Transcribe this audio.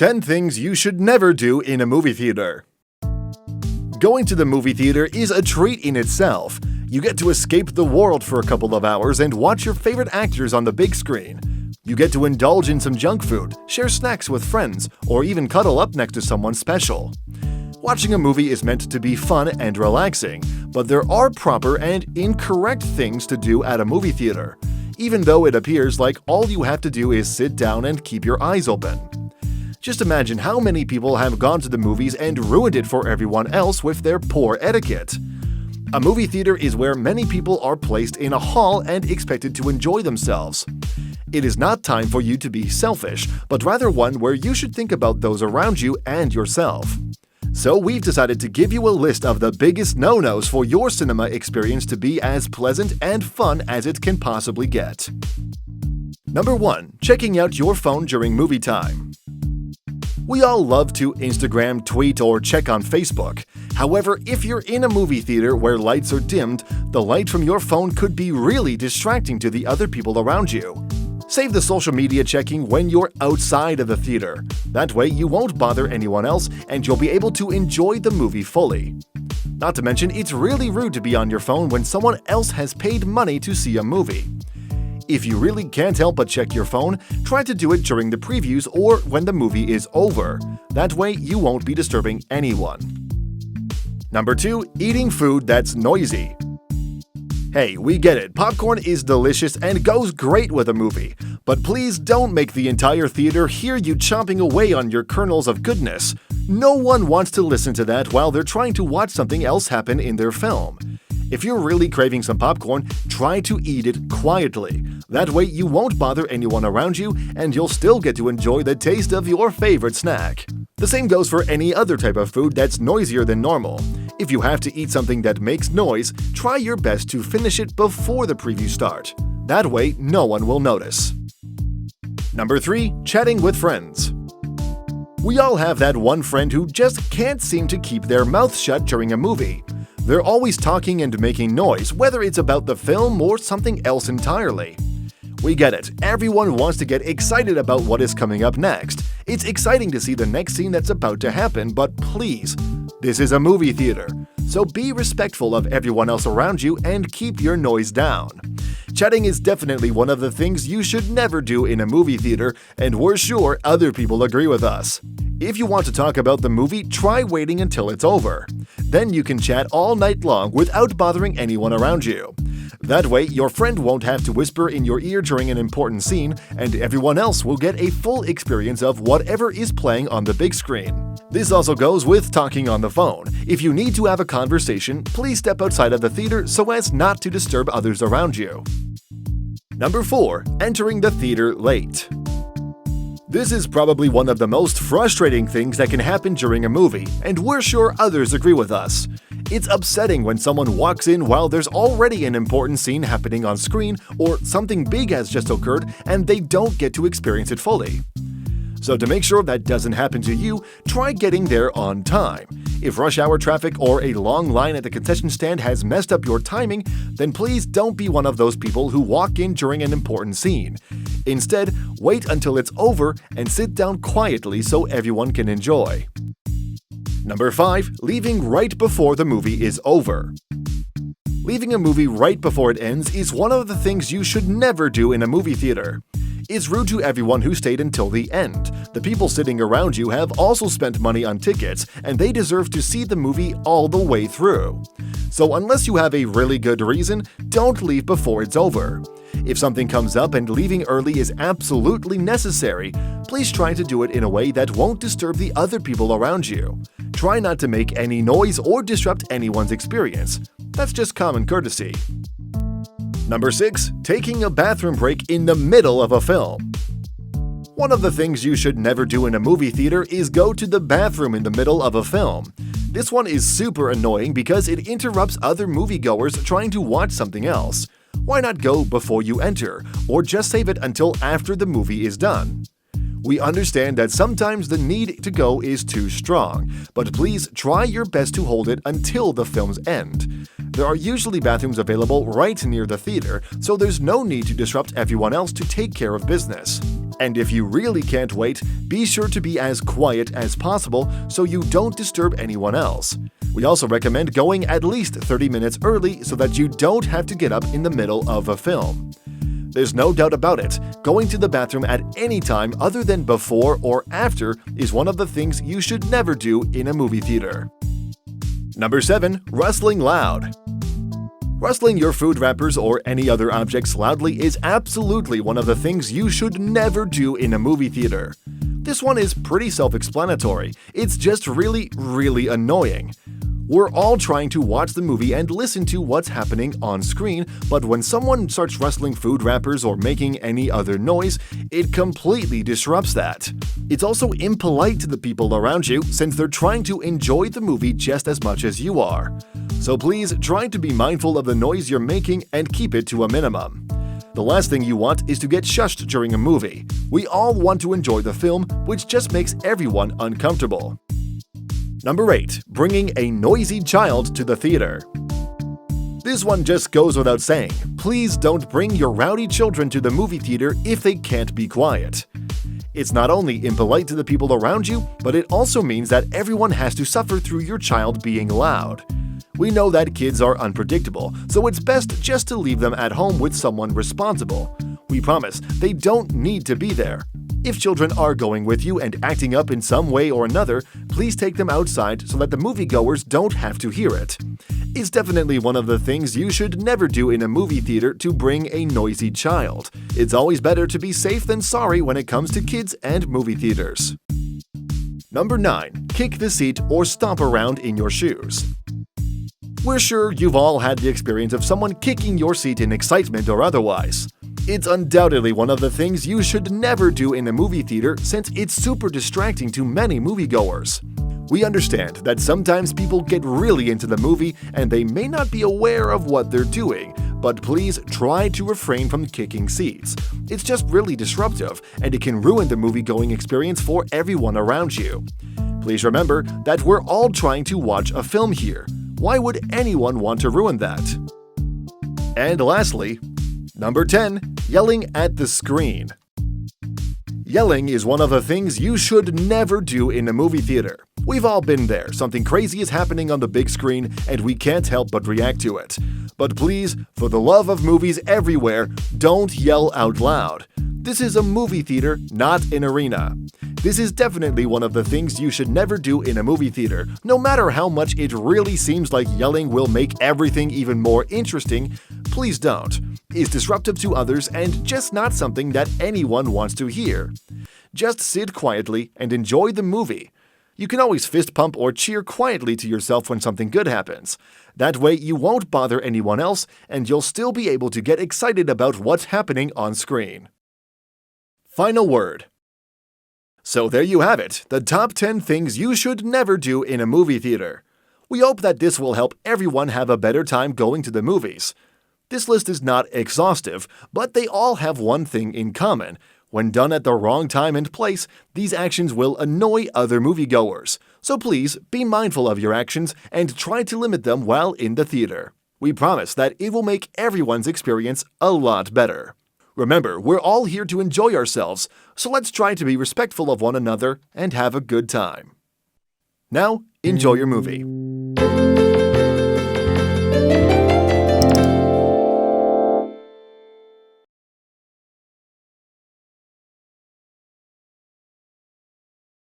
10 things you should never do in a movie theater. Going to the movie theater is a treat in itself. You get to escape the world for a couple of hours and watch your favorite actors on the big screen. You get to indulge in some junk food, share snacks with friends, or even cuddle up next to someone special. Watching a movie is meant to be fun and relaxing, but there are proper and incorrect things to do at a movie theater, even though it appears like all you have to do is sit down and keep your eyes open. Just imagine how many people have gone to the movies and ruined it for everyone else with their poor etiquette. A movie theater is where many people are placed in a hall and expected to enjoy themselves. It is not time for you to be selfish, but rather one where you should think about those around you and yourself. So we've decided to give you a list of the biggest no-nos for your cinema experience to be as pleasant and fun as it can possibly get. Number 1. Checking out your phone during movie time. We all love to Instagram, tweet, or check on Facebook. However, if you're in a movie theater where lights are dimmed, the light from your phone could be really distracting to the other people around you. Save the social media checking when you're outside of the theater. That way, you won't bother anyone else and you'll be able to enjoy the movie fully. Not to mention, it's really rude to be on your phone when someone else has paid money to see a movie. If you really can't help but check your phone, try to do it during the previews or when the movie is over. That way, you won't be disturbing anyone. Number 2. Eating food that's noisy. Hey, we get it, popcorn is delicious and goes great with a movie, but please don't make the entire theater hear you chomping away on your kernels of goodness. No one wants to listen to that while they're trying to watch something else happen in their film. If you're really craving some popcorn, try to eat it quietly. That way you won't bother anyone around you and you'll still get to enjoy the taste of your favorite snack. The same goes for any other type of food that's noisier than normal. If you have to eat something that makes noise, try your best to finish it before the previews start. That way, no one will notice. Number 3. Chatting with friends. We all have that one friend who just can't seem to keep their mouth shut during a movie. They're always talking and making noise, whether it's about the film or something else entirely. We get it, everyone wants to get excited about what is coming up next. It's exciting to see the next scene that's about to happen, but please, this is a movie theater, so be respectful of everyone else around you and keep your noise down. Chatting is definitely one of the things you should never do in a movie theater, and we're sure other people agree with us. If you want to talk about the movie, try waiting until it's over. Then you can chat all night long without bothering anyone around you. That way, your friend won't have to whisper in your ear during an important scene, and everyone else will get a full experience of whatever is playing on the big screen. This also goes with talking on the phone. If you need to have a conversation, please step outside of the theater so as not to disturb others around you. Number 4. Entering the theater late. This is probably one of the most frustrating things that can happen during a movie, and we're sure others agree with us. It's upsetting when someone walks in while there's already an important scene happening on screen or something big has just occurred and they don't get to experience it fully. So to make sure that doesn't happen to you, try getting there on time. If rush hour traffic or a long line at the concession stand has messed up your timing, then please don't be one of those people who walk in during an important scene. Instead, wait until it's over and sit down quietly so everyone can enjoy. Number 5. Leaving right before the movie is over. Leaving a movie right before it ends is one of the things you should never do in a movie theater. It's rude to everyone who stayed until the end. The people sitting around you have also spent money on tickets, and they deserve to see the movie all the way through. So unless you have a really good reason, don't leave before it's over. If something comes up and leaving early is absolutely necessary, please try to do it in a way that won't disturb the other people around you. Try not to make any noise or disrupt anyone's experience. That's just common courtesy. Number 6. Taking a bathroom break in the middle of a film. One of the things you should never do in a movie theater is go to the bathroom in the middle of a film. This one is super annoying because it interrupts other moviegoers trying to watch something else. Why not go before you enter, or just save it until after the movie is done? We understand that sometimes the need to go is too strong, but please try your best to hold it until the film's end. There are usually bathrooms available right near the theater, so there's no need to disrupt everyone else to take care of business. And if you really can't wait, be sure to be as quiet as possible so you don't disturb anyone else. We also recommend going at least 30 minutes early so that you don't have to get up in the middle of a film. There's no doubt about it, going to the bathroom at any time other than before or after is one of the things you should never do in a movie theater. Number 7. Rustling loud. Rustling your food wrappers or any other objects loudly is absolutely one of the things you should never do in a movie theater. This one is pretty self-explanatory. It's just really annoying. We're all trying to watch the movie and listen to what's happening on screen, but when someone starts rustling food wrappers or making any other noise, it completely disrupts that. It's also impolite to the people around you since they're trying to enjoy the movie just as much as you are. So please try to be mindful of the noise you're making and keep it to a minimum. The last thing you want is to get shushed during a movie. We all want to enjoy the film, which just makes everyone uncomfortable. Number 8. Bringing a noisy child to the theater. This one just goes without saying. Please don't bring your rowdy children to the movie theater if they can't be quiet. It's not only impolite to the people around you, but it also means that everyone has to suffer through your child being loud. We know that kids are unpredictable, so it's best just to leave them at home with someone responsible. We promise they don't need to be there. If children are going with you and acting up in some way or another, please take them outside so that the moviegoers don't have to hear it. It's definitely one of the things you should never do in a movie theater to bring a noisy child. It's always better to be safe than sorry when it comes to kids and movie theaters. Number 9. Kick the seat or stomp around in your shoes. We're sure you've all had the experience of someone kicking your seat in excitement or otherwise. It's undoubtedly one of the things you should never do in a movie theater since it's super distracting to many moviegoers. We understand that sometimes people get really into the movie and they may not be aware of what they're doing, but please try to refrain from kicking seats. It's just really disruptive and it can ruin the movie-going experience for everyone around you. Please remember that we're all trying to watch a film here. Why would anyone want to ruin that? And lastly, number 10. Yelling at the screen. Yelling is one of the things you should never do in a movie theater. We've all been there. Something crazy is happening on the big screen and we can't help but react to it. But please, for the love of movies everywhere, don't yell out loud. This is a movie theater, not an arena. This is definitely one of the things you should never do in a movie theater, no matter how much it really seems like yelling will make everything even more interesting. Please don't. It's disruptive to others and just not something that anyone wants to hear. Just sit quietly and enjoy the movie. You can always fist pump or cheer quietly to yourself when something good happens. That way you won't bother anyone else and you'll still be able to get excited about what's happening on screen. Final word. So there you have it, the top 10 things you should never do in a movie theater. We hope that this will help everyone have a better time going to the movies. This list is not exhaustive, but they all have one thing in common. When done at the wrong time and place, these actions will annoy other moviegoers. So please be mindful of your actions and try to limit them while in the theater. We promise that it will make everyone's experience a lot better. Remember, we're all here to enjoy ourselves, so let's try to be respectful of one another and have a good time. Now, enjoy your movie.